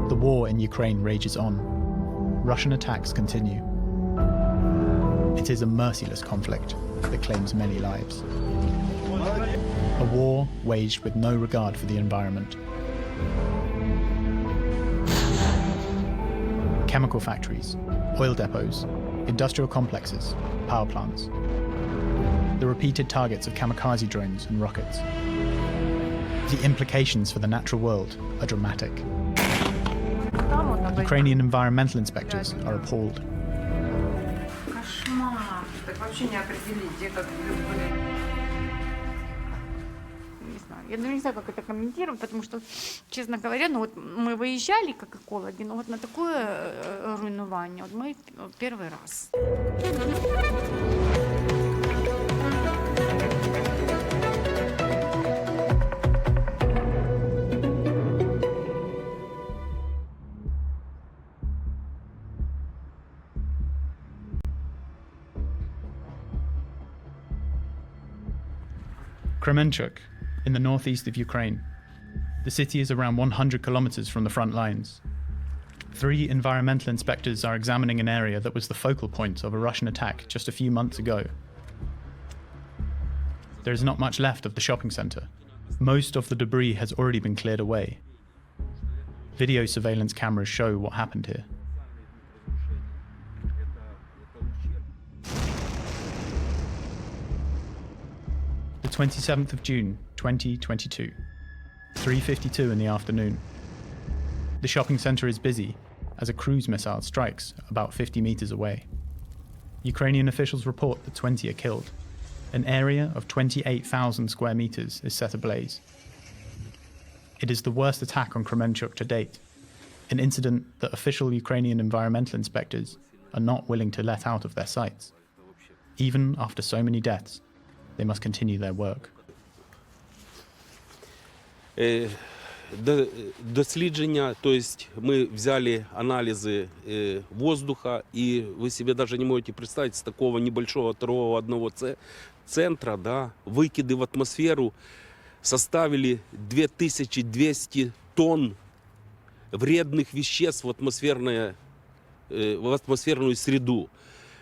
The war in Ukraine rages on. Russian attacks continue. It is a merciless conflict that claims many lives. A war waged with no regard for the environment. Chemical factories, oil depots, industrial complexes, power plants. The repeated targets of kamikaze drones and rockets. The implications for the natural world are dramatic. Ukrainian environmental inspectors are appalled. Кошмар. Так вообще не определить, где как были. Не знаю. Я даже не знаю, как это комментировать, потому что, честно говоря, ну вот мы выезжали как экологи, но вот на такое руйнование вот мы первый раз. Kremenchuk, in the northeast of Ukraine. The city is around 100 kilometers from the front lines. 3 environmental inspectors are examining an area that was the focal point of a Russian attack just a few months ago. There is not much left of the shopping center. Most of the debris has already been cleared away. Video surveillance cameras show what happened here. The 27th of June, 2022, 3:52 in the afternoon. The shopping center is busy as a cruise missile strikes about 50 meters away. Ukrainian officials report that 20 are killed. An area of 28,000 square meters is set ablaze. It is the worst attack on Kremenchuk to date, an incident that official Ukrainian environmental inspectors are not willing to let out of their sights. Even after so many deaths, they must continue their work. Дослідження, тобто ми взяли аналізи воздуха, и вы себе даже не можете представить, с такого небольшого торгового одного центра, да, выкиды в атмосферу составили 2200 тонн вредных веществ в атмосферную среду.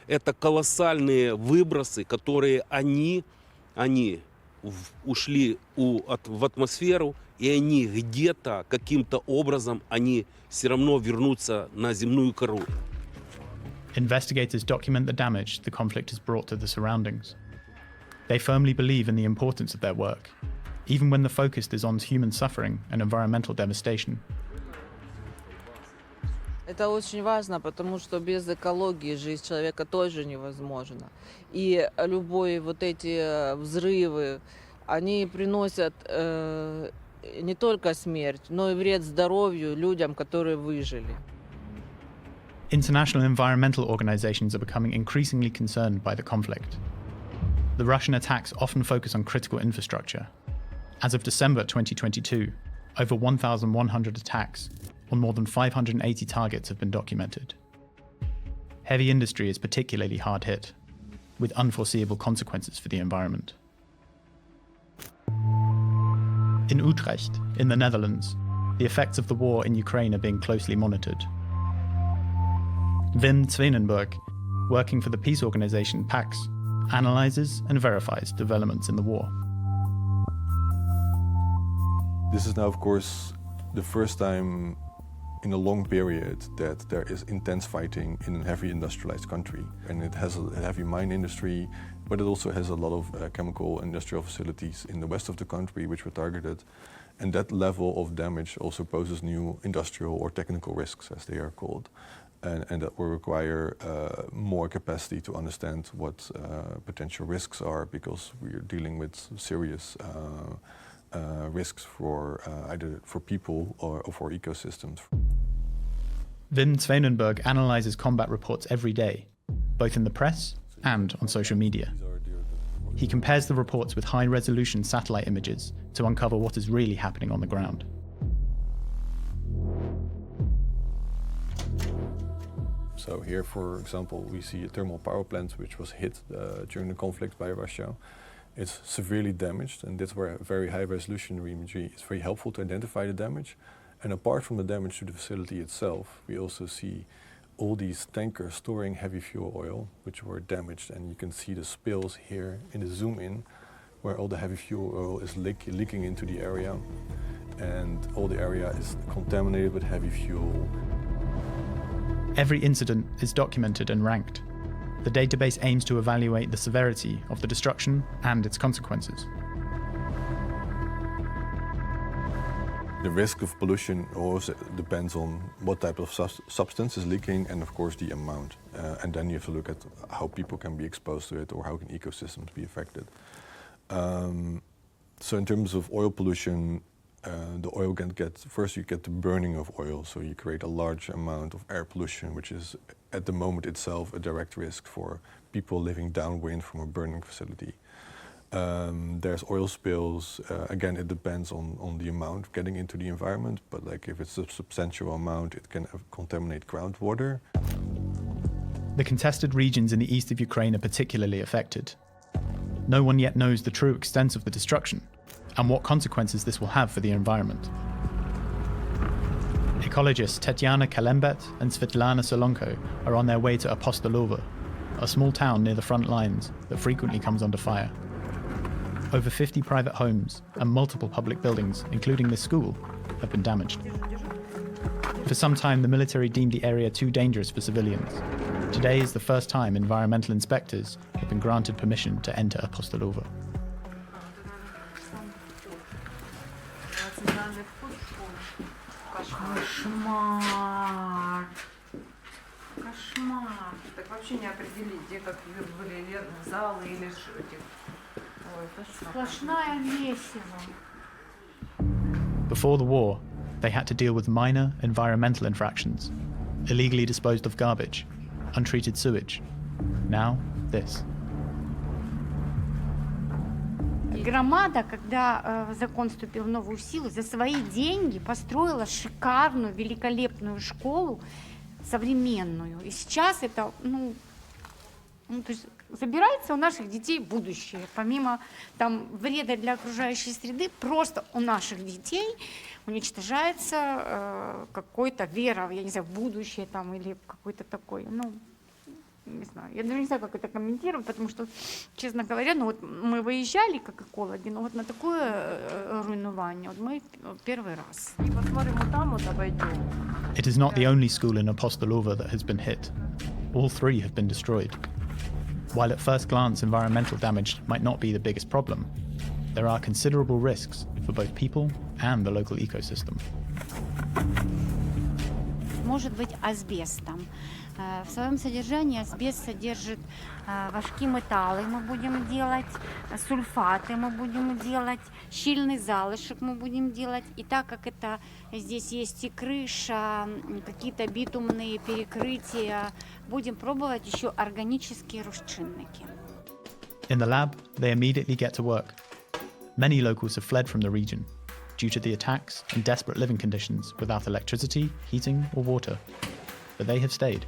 Это колоссальные выбросы, которые они ушли в атмосферу, и они где-то, каким-то образом, они все равно вернутся на земную кору. Investigators document the damage the conflict has brought to the surroundings. They firmly believe in the importance of their work, even when the focus is on human suffering and environmental devastation. Это очень важно, потому что без экологии жизнь человека тоже невозможна. И любые вот эти взрывы, они приносят не только смерть, но и вред здоровью людям, которые выжили. International environmental organizations are becoming increasingly concerned by the conflict. The Russian attacks often focus on critical infrastructure. As of December 2022, over 1,100 attacks on more than 580 targets have been documented. Heavy industry is particularly hard hit, with unforeseeable consequences for the environment. In Utrecht, in the Netherlands, the effects of the war in Ukraine are being closely monitored. Wim Zwenenberg, working for the peace organization PAX, analyzes and verifies developments in the war. This is now, of course, the first time in a long period that there is intense fighting in a heavy industrialized country. And it has a heavy mine industry, but it also has a lot of chemical industrial facilities in the west of the country which were targeted. And that level of damage also poses new industrial or technical risks, as they are called. And that will require more capacity to understand what potential risks are, because we are dealing with serious risks for either for people or for ecosystems. Wim Zwenenberg analyzes combat reports every day, both in the press and on social media. He compares the reports with high-resolution satellite images to uncover what is really happening on the ground. So here, for example, we see a thermal power plant which was hit during the conflict by Russia. It's severely damaged, and that's where very high-resolution imagery is very helpful to identify the damage. And apart from the damage to the facility itself, we also see all these tankers storing heavy fuel oil, which were damaged, and you can see the spills here in the zoom in, where all the heavy fuel oil is leaking into the area, and all the area is contaminated with heavy fuel. Every incident is documented and ranked. The database aims to evaluate the severity of the destruction and its consequences. The risk of pollution also depends on what type of substance is leaking and of course the amount. And then you have to look at how people can be exposed to it or how can ecosystems be affected. So in terms of oil pollution, the oil can get, first you get the burning of oil, so you create a large amount of air pollution, which is at the moment itself a direct risk for people living downwind from a burning facility. There's oil spills. Again, it depends on the amount getting into the environment, but like if it's a substantial amount, it can contaminate groundwater. The contested regions in the east of Ukraine are particularly affected. No one yet knows the true extent of the destruction and what consequences this will have for the environment. Ecologists Tetiana Kalembet and Svetlana Solonko are on their way to Apostolovo, a small town near the front lines that frequently comes under fire. Over 50 private homes and multiple public buildings, including this school, have been damaged. For some time, the military deemed the area too dangerous for civilians. Today is the first time environmental inspectors have been granted permission to enter Apostolovo. Кошмар. Кошмар. Так вообще не определить, где как были залы или этих. Ой, это Сплошное месиво. Before the war, they had to deal with minor environmental infractions, illegally disposed of garbage, untreated sewage. Now, this. Громада, когда закон вступил в новую силу, за свои деньги построила шикарную, великолепную школу, современную. И сейчас это, то есть забирается у наших детей будущее. Помимо там вреда для окружающей среды, просто у наших детей уничтожается какой-то вера, я не знаю, в будущее там или какой-то такой, не знаю. Я даже не знаю, как это комментировать, потому что, честно говоря, мы выезжали как экологи, но вот на такое руйнування мы первый раз. И посмотрим вот там, вот обойдем. It is not the only school in Apostolovo that has been hit. All three have been destroyed. While at first glance environmental damage might not be the biggest problem, there are considerable risks for both people and the local ecosystem. Может быть асбестом. В своем содержании асбест содержит важкие металлы, мы будем делать, сульфаты мы будем делать, щільний залишок мы будем делать. И так как это здесь есть и крыша, какие-то битумные перекрытия, будем пробовать еще органические розчинники. In the lab, they immediately get to work. Many locals have fled from the region due to the attacks and desperate living conditions without electricity, heating or water. But they have stayed.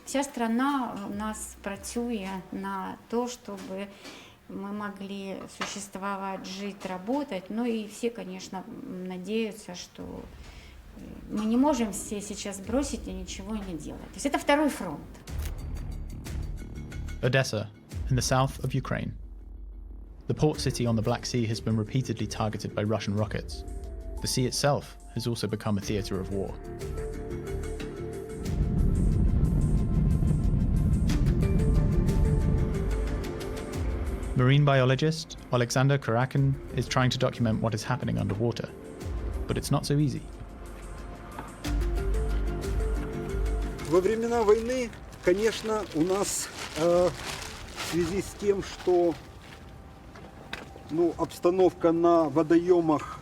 Вся страна у нас працює на то, чтобы мы могли существовать, жить, работать. Ну и все, конечно, надеются, что мы не можем все сейчас бросить и ничего не делать. То есть это второй фронт. Odessa, in the south of Ukraine. The port city on the Black Sea has been repeatedly targeted by Russian rockets. The sea itself has also become a theatre of war. Marine biologist Alexander Kurakin is trying to document what is happening underwater, but it's not so easy. Во времена войны, конечно, у нас в связи с тем, что обстановка на водоемах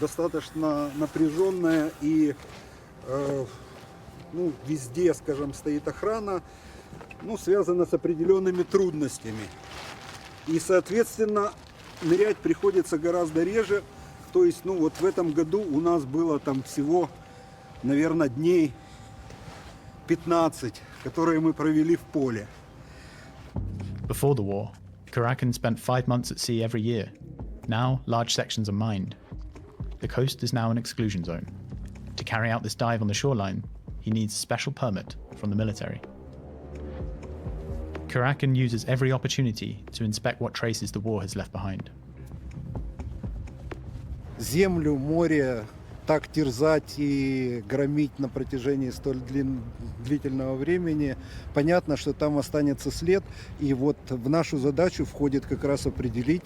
достаточно напряженная и везде, скажем, стоит охрана, связана с определенными трудностями. И, соответственно, нырять приходится гораздо реже. То есть, вот в этом году у нас было там всего, наверное, дней 15, которые мы провели в поле. Before the war, Kurakin spent 5 months at sea every year. Now, large sections are mined. the coast is now an exclusion zone. To carry out this dive on the shoreline, he needs a special permit from the military. Kurakin uses every opportunity to inspect what traces the war has left behind. Землю, море так терзать и громить на протяжении столь длительного времени, понятно, что там останется след, и вот в нашу задачу входит как раз определить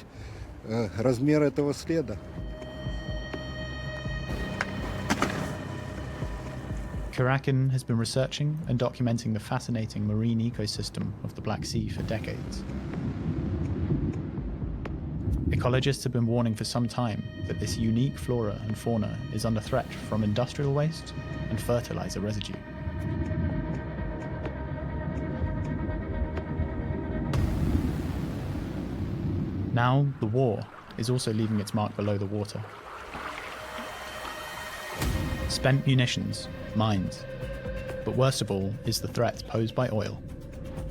размер этого следа. Kurakin has been researching and documenting the fascinating marine ecosystem of the Black Sea for decades. Ecologists have been warning for some time that this unique flora and fauna is under threat from industrial waste and fertilizer residue. Now, the war is also leaving its mark below the water. Spent munitions, mines, but worst of all is the threat posed by oil,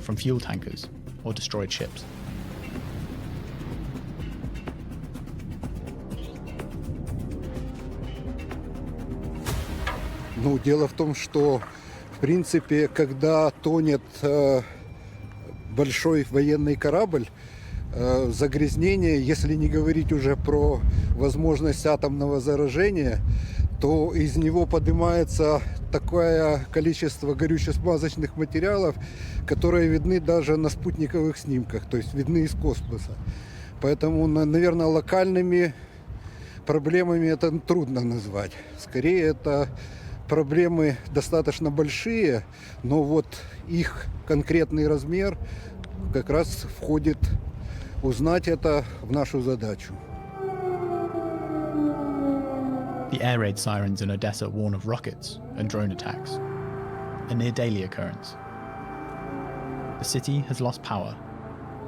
from fuel tankers or destroyed ships. Ну, дело в том, что, в принципе, когда тонет большой военный корабль, загрязнение, если не говорить уже про возможность атомного заражения, то из него поднимается такое количество горюче-смазочных материалов, которые видны даже на спутниковых снимках, то есть видны из космоса. Поэтому, наверное, локальными проблемами это трудно назвать. Скорее, это проблемы достаточно большие, но вот их конкретный размер как раз входит узнать это в нашу задачу. The air raid sirens in Odessa warn of rockets and drone attacks, a near daily occurrence. The city has lost power,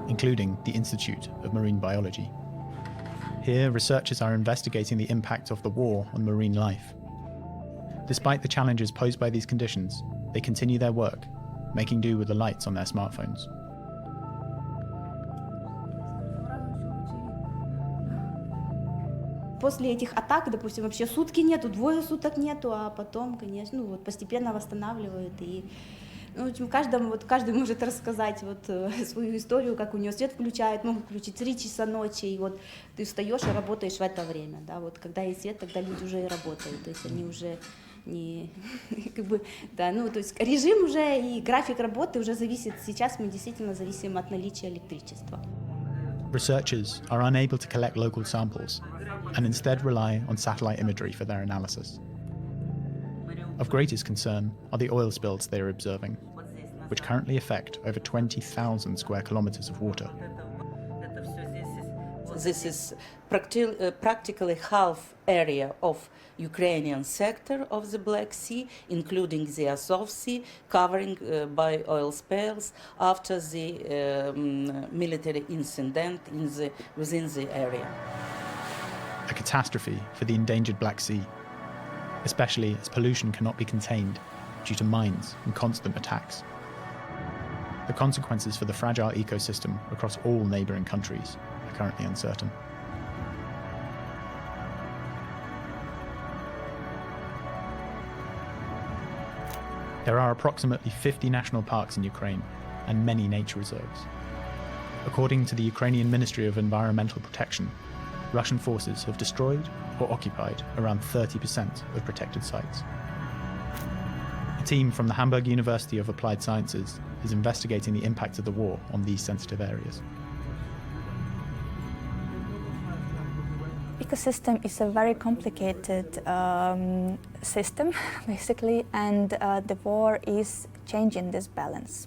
including the Institute of Marine Biology. Here, researchers are investigating the impact of the war on marine life. Despite the challenges posed by these conditions, they continue their work, making do with the lights on their smartphones. После этих атак, допустим, вообще сутки нету, двое суток нету, а потом, конечно, вот постепенно восстанавливают. И в общем, каждый может рассказать свою историю, как у него свет включают, могут включить 3 часа ночи, и вот ты встаешь и работаешь в это время. Да, вот когда есть свет, тогда люди уже и работают, то есть они уже не, то есть режим уже и график работы уже зависит, сейчас мы действительно зависим от наличия электричества. Researchers are unable to collect local samples and instead rely on satellite imagery for their analysis. Of greatest concern are the oil spills they are observing, which currently affect over 20,000 square kilometers of water. This is practically half area of Ukrainian sector of the Black Sea, including the Azov Sea, covering by oil spills after the military incident within the area. A catastrophe for the endangered Black Sea, especially as pollution cannot be contained due to mines and constant attacks. The consequences for the fragile ecosystem across all neighbouring countries are currently uncertain. There are approximately 50 national parks in Ukraine and many nature reserves. According to the Ukrainian Ministry of Environmental Protection, Russian forces have destroyed or occupied around 30% of protected sites. A team from the Hamburg University of Applied Sciences is investigating the impact of the war on these sensitive areas. Ecosystem is a very complicated system, basically, and the war is changing this balance.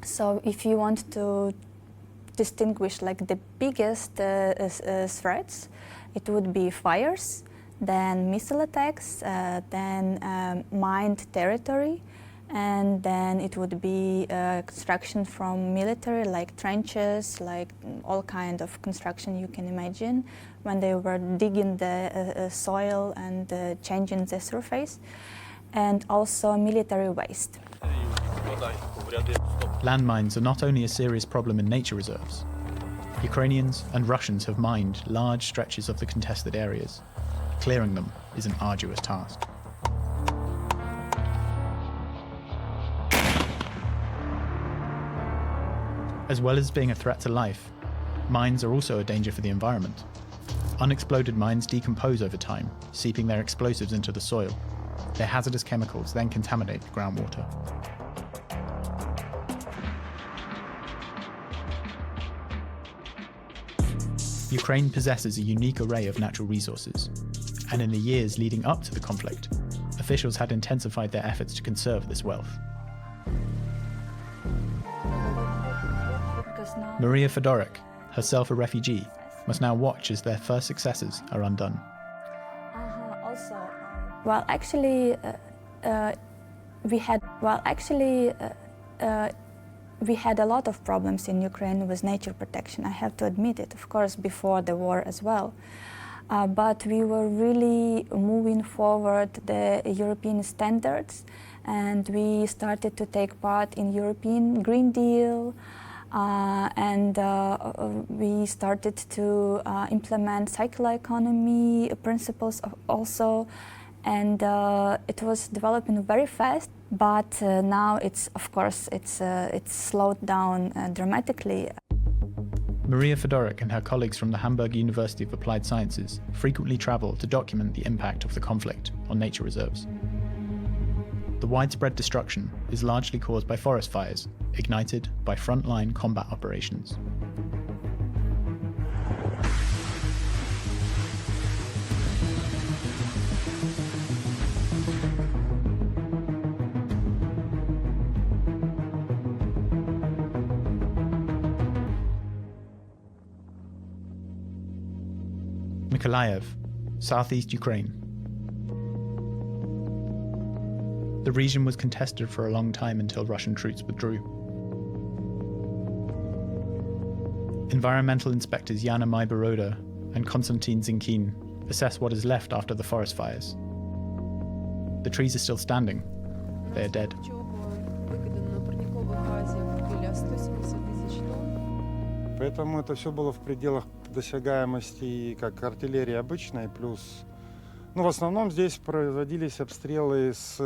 So if you want to distinguish like the biggest threats, it would be fires, then missile attacks, then mined territory, and then it would be construction from military, like trenches, like all kind of construction you can imagine, when they were digging the soil and changing the surface, and also military waste. Landmines are not only a serious problem in nature reserves. Ukrainians and Russians have mined large stretches of the contested areas, clearing them is an arduous task. As well as being a threat to life, mines are also a danger for the environment. Unexploded mines decompose over time, seeping their explosives into the soil. Their hazardous chemicals then contaminate the groundwater. Ukraine possesses a unique array of natural resources, and in the years leading up to the conflict, officials had intensified their efforts to conserve this wealth. Maria Fedoruk, herself a refugee, must now watch as their first successes are undone. Well, actually, we had a lot of problems in Ukraine with nature protection. I have to admit it, of course, before the war as well. But we were really moving forward the European standards, and we started to take part in European Green Deal, and we started to implement circular economy principles also, and it was developing very fast. But now it's slowed down dramatically. Maria Fedoruk and her colleagues from the Hamburg University of Applied Sciences frequently travel to document the impact of the conflict on nature reserves. The widespread destruction is largely caused by forest fires, ignited by frontline combat operations. Mykolaiv, southeast Ukraine. The region was contested for a long time until Russian troops withdrew. Environmental inspectors Yana Maiboroda and Konstantin Zinkin assess what is left after the forest fires. The trees are still standing. They are dead. Поэтому это все было в пределах досягаемости как артиллерии обычной, плюс, в основном здесь производились обстрелы с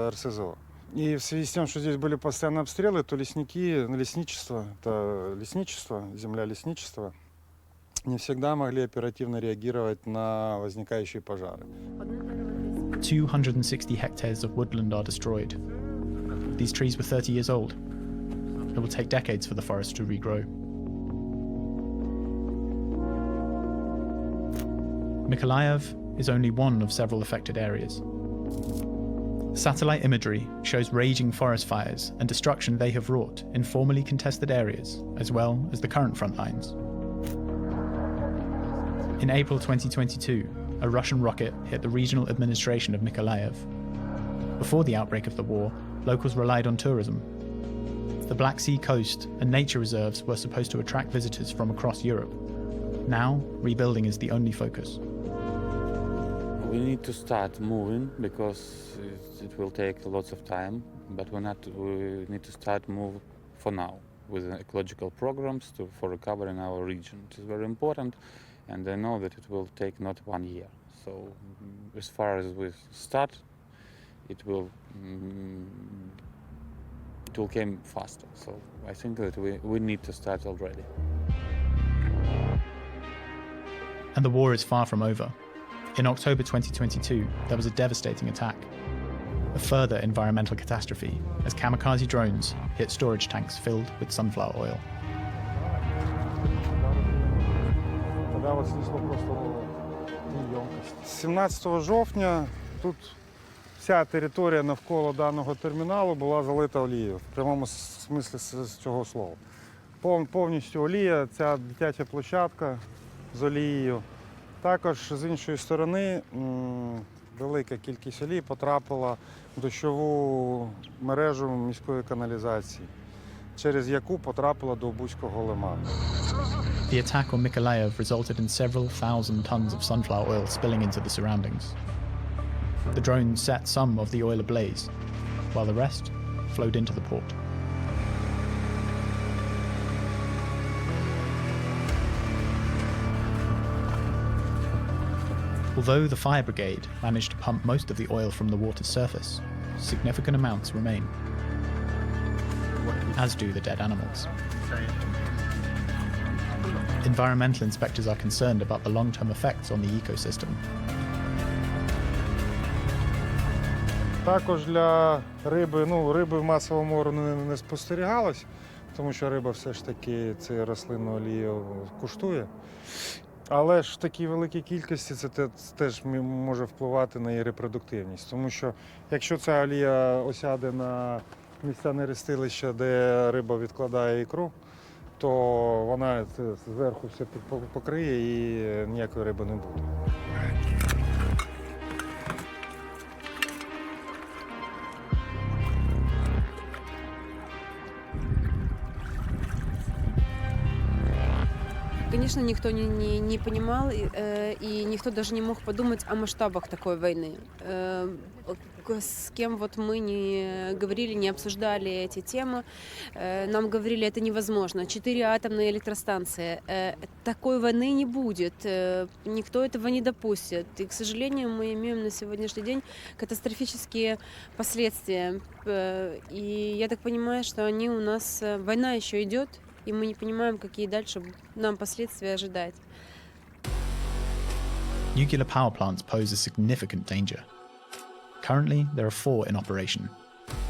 РСЗО. И в связи с тем, что здесь были постоянные обстрелы, то лесничество, земля лесничества, не всегда могли оперативно реагировать на возникающие пожары. 260 hectares of woodland are destroyed. These trees were 30 years old. It will take decades for the forest to regrow. Mykolaiv is only one of several affected areas. Satellite imagery shows raging forest fires and destruction they have wrought in formerly contested areas, as well as the current front lines. In April 2022, a Russian rocket hit the regional administration of Mykolaiv. Before the outbreak of the war, locals relied on tourism. The Black Sea coast and nature reserves were supposed to attract visitors from across Europe. Now, rebuilding is the only focus. We need to start moving because it will take lots of time, but we need to start move for now with ecological programs for recovering our region. It is very important, and I know that it will take not 1 year. So as far as we start, it will come faster. So I think that we need to start already. And the war is far from over. In October 2022, there was a devastating attack. A further environmental catastrophe as kamikaze drones hit storage tanks filled with sunflower oil. З 17 жовтня тут вся територія навколо даного терміналу була залита олією, в прямому смислі з цього слова. Повністю олія, ця дитяча площадка з олією. Також з іншої сторони велика кількість олії потрапила в дощову мережу міської каналізації, через яку потрапила до Бузького лиману. The attack on Mykolaiv resulted in several thousand tons of sunflower oil spilling into the surroundings. The drones set some of the oil ablaze, while the rest flowed into the port. Although the fire brigade managed to pump most of the oil from the water's surface, significant amounts remain, as do the dead animals. Environmental inspectors are concerned about the long-term effects on the ecosystem. Також для риби, риби в масовому морі не спостерігалось, тому що риба все ж таки це рослинну олію куштує. Але ж в такій великій кількості це теж може впливати на її репродуктивність. Тому що якщо ця олія осяде на місця нерестилища, де риба відкладає ікру, то вона зверху все покриє і ніякої риби не буде. Конечно, никто не понимал, и никто даже не мог подумать о масштабах такой войны. С кем вот мы не говорили, не обсуждали эти темы, нам говорили, это невозможно. 4 атомные электростанции. Такой войны не будет, никто этого не допустит. И, к сожалению, мы имеем на сегодняшний день катастрофические последствия. И я так понимаю, что они у нас... Война еще идет, и мы не понимаем, какие дальше нам последствия ожидать. Nuclear power plants pose a significant danger. Currently, there are 4 in operation,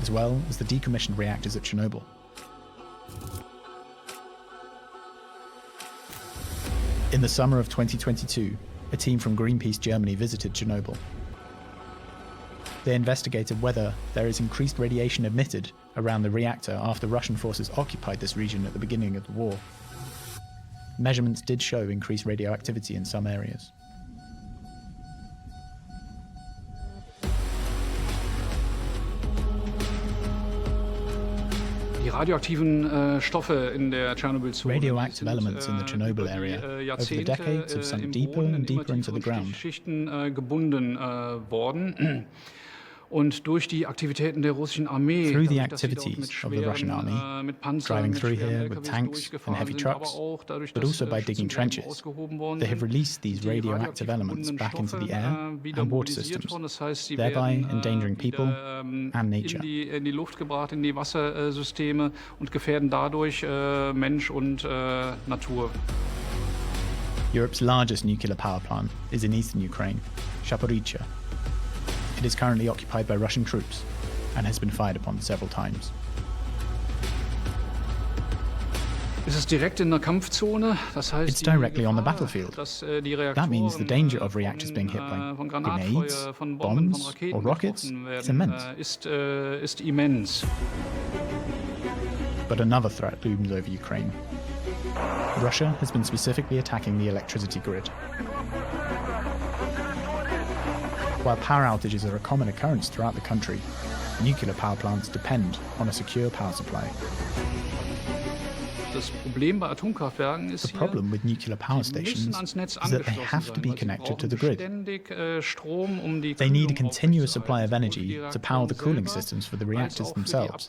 as well as the decommissioned reactors at Chernobyl. In the summer of 2022, a team from Greenpeace Germany visited Chernobyl. They investigated whether there is increased radiation emitted around the reactor after Russian forces occupied this region at the beginning of the war. Measurements did show increased radioactivity in some areas. Radioactive elements in the Chernobyl area over the decades have sunk deeper and deeper into the ground. Through the activities of the Russian army, driving through here with tanks and heavy trucks, but also by digging trenches, they have released these radioactive elements back into the air and water systems, thereby endangering people and nature. Europe's largest nuclear power plant is in eastern Ukraine, Zaporizhzhia. It is currently occupied by Russian troops and has been fired upon several times. It's directly on the battlefield. That means the danger of reactors being hit by grenades, bombs, or rockets is immense. But another threat looms over Ukraine. Russia has been specifically attacking the electricity grid. While power outages are a common occurrence throughout the country, nuclear power plants depend on a secure power supply. The problem with nuclear power stations is that they have to be connected to the grid. They need a continuous supply of energy to power the cooling systems for the reactors themselves,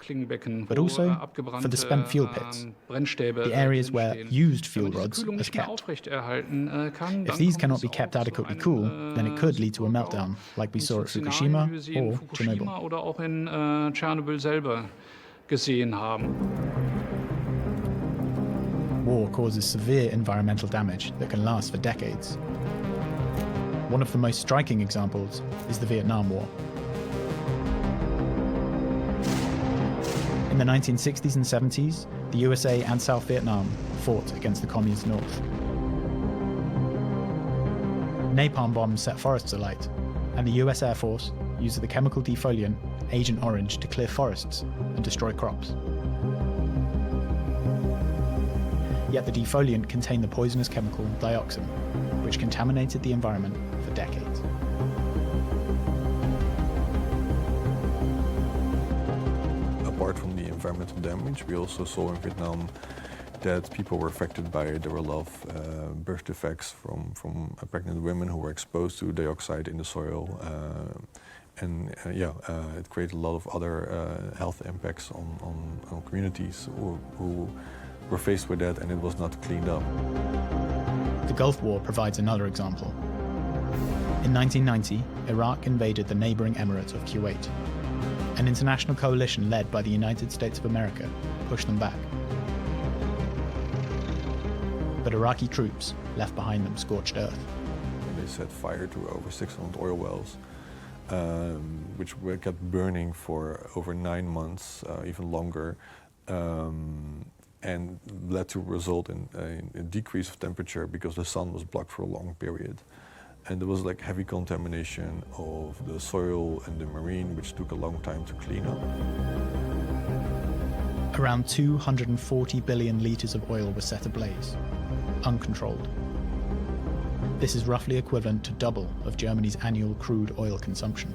but also for the spent fuel pits, the areas where used fuel rods are kept. If these cannot be kept adequately cool, then it could lead to a meltdown, like we saw at Fukushima or Chernobyl. War causes severe environmental damage that can last for decades. One of the most striking examples is the Vietnam War. In the 1960s and 70s, the USA and South Vietnam fought against the Communist North. Napalm bombs set forests alight, and the US Air Force used the chemical defoliant Agent Orange to clear forests and destroy crops. Yet the defoliant contained the poisonous chemical dioxin, which contaminated the environment for decades. Apart from the environmental damage, we also saw in Vietnam that people were affected by it. There were a lot of birth defects from pregnant women who were exposed to dioxide in the soil. It created a lot of other health impacts on communities who were faced with that, and it was not cleaned up. The Gulf War provides another example. In 1990, Iraq invaded the neighboring emirate of Kuwait. An international coalition led by the United States of America pushed them back. But Iraqi troops left behind them scorched earth. They set fire to over 600 oil wells, which were kept burning for over 9 months, even longer, and led to result in a decrease of temperature because the sun was blocked for a long period. And there was like heavy contamination of the soil and the marine, which took a long time to clean up. Around 240 billion litres of oil were set ablaze, uncontrolled. This is roughly equivalent to double of Germany's annual crude oil consumption.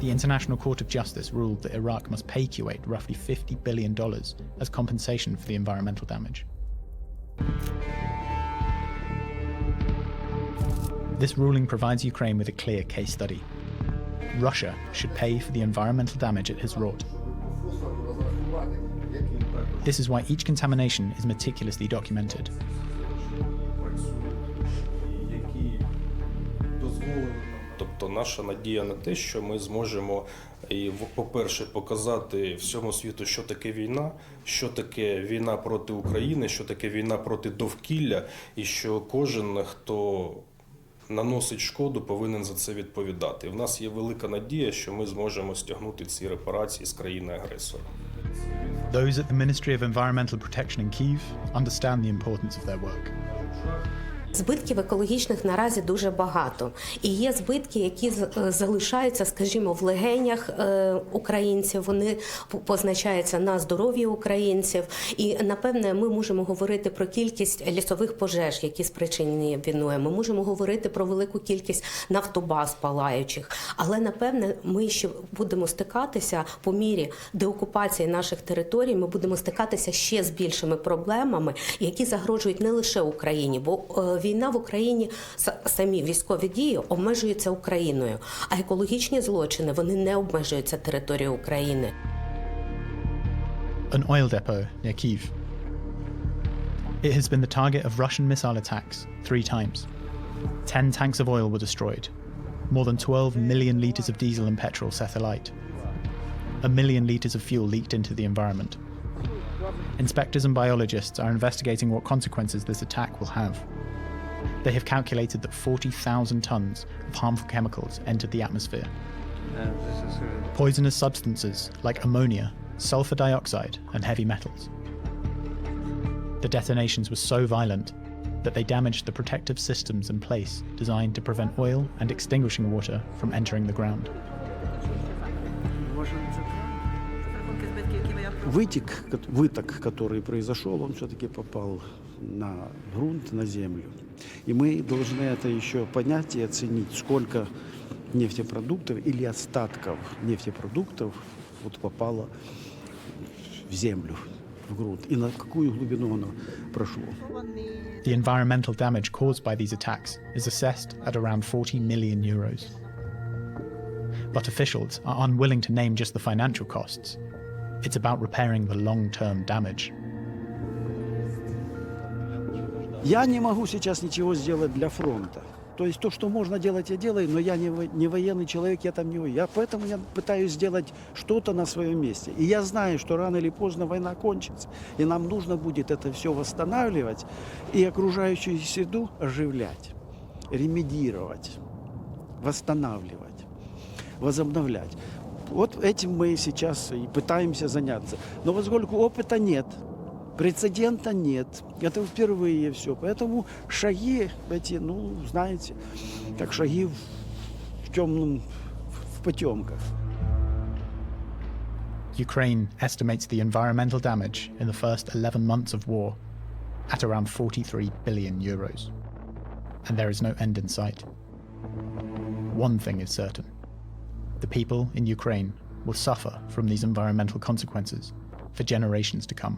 The International Court of Justice ruled that Iraq must pay Kuwait roughly $50 billion as compensation for the environmental damage. This ruling provides Ukraine with a clear case study. Russia should pay for the environmental damage it has wrought. This is why each contamination is meticulously documented. Тобто наша надія на те, що ми зможемо, по-перше, показати всьому світу, що таке війна проти України, що таке війна проти довкілля, і що кожен, хто наносить шкоду, повинен за це відповідати. В нас є велика надія, що ми зможемо стягнути ці репарації з країни-агресора. Those at the Ministry of Environmental Protection in Kyiv understand the importance of their work. Збитків екологічних наразі дуже багато. І є збитки, які залишаються, скажімо, в легенях українців, вони позначаються на здоров'ї українців. І, напевне, ми можемо говорити про кількість лісових пожеж, які спричинені війною. Ми можемо говорити про велику кількість нафтобаз палаючих. Але, напевне, ми ще будемо стикатися по мірі деокупації наших територій, ми будемо стикатися ще з більшими проблемами, які загрожують не лише Україні, бо війна в Україні, самі військові дії обмежуються Україною, а екологічні злочини, вони не обмежуються територією України. An oil depot near Kyiv. It has been the target of Russian missile attacks 3 times. 10 tanks of oil were destroyed. More than 12 million litres of diesel and petrol set alight. 1 million litres of fuel leaked into the environment. Inspectors and biologists are investigating what consequences this attack will have. They have calculated that 40,000 tons of harmful chemicals entered the atmosphere. Poisonous substances like ammonia, sulfur dioxide, and heavy metals. The detonations were so violent that they damaged the protective systems in place designed to prevent oil and extinguishing water from entering the ground. Выток, который произошел, он все-таки попал на грунт, на землю. И мы должны это еще понять и оценить, сколько нефтепродуктов или остатков нефтепродуктов вот попало в землю, в грунт, и на какую глубину оно прошло. The environmental damage caused by these attacks is assessed at around 40 million euros. But officials are unwilling to name just the financial costs. It's about repairing the long-term damage. Я не могу сейчас ничего сделать для фронта. То есть то, что можно делать, я делаю, но я не военный человек, я там не воюю. Поэтому я пытаюсь сделать что-то на своем месте. И я знаю, что рано или поздно война кончится. И нам нужно будет это все восстанавливать и окружающую среду оживлять, ремедировать, восстанавливать, возобновлять. Вот этим мы сейчас и пытаемся заняться. Но поскольку опыта нет, прецедента нет, это впервые все. Поэтому шаги эти, ну, знаете, как шаги в темном, в потемках. Ukraine estimates the environmental damage in the first 11 months of war at around 43 billion euros. And there is no end in sight. One thing is certain. The people in Ukraine will suffer from these environmental consequences for generations to come.